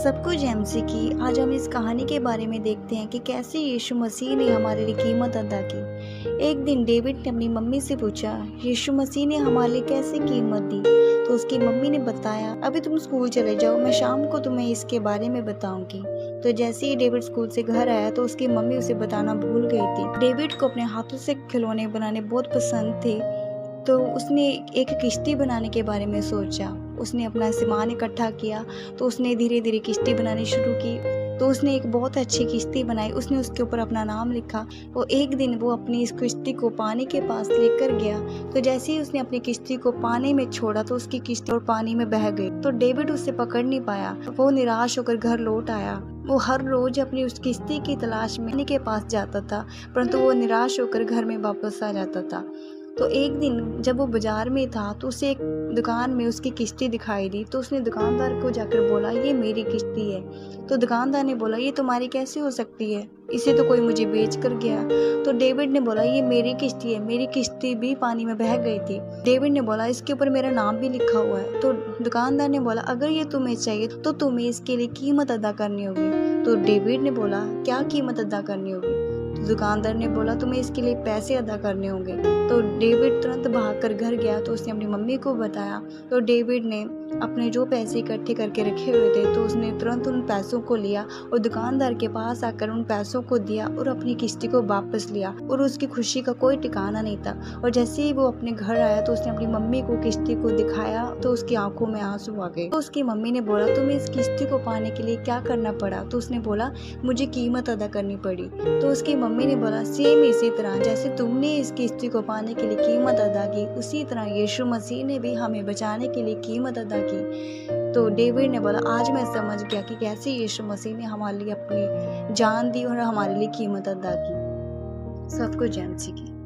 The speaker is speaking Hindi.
सबको जैमसी की। आज हम इस कहानी के बारे में देखते हैं कि कैसे यीशु मसीह ने हमारे लिए कीमत अदा की। एक दिन डेविड ने अपनी मम्मी से पूछा, यीशु मसीह ने हमारे लिए कैसे कीमत दी? तो उसकी मम्मी ने बताया, अभी तुम स्कूल चले जाओ, मैं शाम को तुम्हें इसके बारे में बताऊंगी। तो जैसे ही डेविड स्कूल से घर आया तो उसकी मम्मी उसे बताना भूल गई थी। डेविड को अपने हाथों से खिलौने बनाने बहुत पसंद थे, तो उसने एक किश्ती बनाने के बारे में सोचा। उसने अपना सामान इकट्ठा किया, तो उसने धीरे धीरे किश्ती बनानी शुरू की। तो उसने एक बहुत अच्छी किश्ती बनाई। उसने उसके ऊपर अपना नाम लिखा। वो एक दिन वो अपनी इस किश्ती को पानी के पास लेकर गया। तो जैसे ही उसने अपनी किश्ती को पानी में छोड़ा तो उसकी किश्ती और पानी में बह गई। तो डेविड उसे पकड़ नहीं पाया। वो निराश होकर घर लौट आया। वो हर रोज अपनी उस किश्ती की तलाश में पानी के पास जाता था, परंतु वो निराश होकर घर में वापस आ जाता था। तो एक दिन जब वो बाजार में था तो उसे एक दुकान में उसकी किश्ती दिखाई दी। तो उसने दुकानदार को जाकर बोला, ये मेरी किश्ती है। तो दुकानदार ने बोला, ये तुम्हारी कैसे हो सकती है? इसे तो कोई मुझे बेच कर गया। तो डेविड ने बोला, ये मेरी किश्ती है, मेरी किश्ती भी पानी में बह गई थी। डेविड ने बोला, इसके ऊपर मेरा नाम भी लिखा हुआ है। तो दुकानदार ने बोला, अगर ये तुम्हें चाहिए तो तुम्हें इसके लिए कीमत अदा करनी होगी। तो डेविड ने बोला, क्या कीमत अदा करनी होगी? तो दुकानदार ने बोला, तुम्हें इसके लिए पैसे अदा करने होंगे। तो डेविड तुरंत भागकर घर गया। तो उसने अपनी मम्मी को बताया। तो डेविड ने अपने जो पैसे इकट्ठे करके रखे हुए थे तो उसने तुरंत उन पैसों को लिया और दुकानदार के पास आकर उन पैसों को दिया और अपनी किश्ती को वापस लिया। और उसकी खुशी का कोई ठिकाना नहीं था। और जैसे ही वो अपने घर आया तो उसने अपनी मम्मी को किश्ती को दिखाया तो उसकी आंखों में आंसू आ गए। तो उसकी मम्मी ने बोला, तुम्हें इस किश्ती को पाने के लिए क्या करना पड़ा? तो उसने बोला, मुझे कीमत अदा करनी पड़ी। तो उसकी मम्मी ने बोला, सेम इसी तरह जैसे तुमने इस किश्ती को पाने के लिए कीमत अदा की, उसी तरह यीशु मसीह ने भी हमें बचाने के लिए कीमत अदा की। तो डेविड ने बोला, आज मैं समझ गया कि कैसे यीशु मसीह ने हमारे लिए अपनी जान दी और हमारे लिए कीमत अदा की। सबको जैमसी की।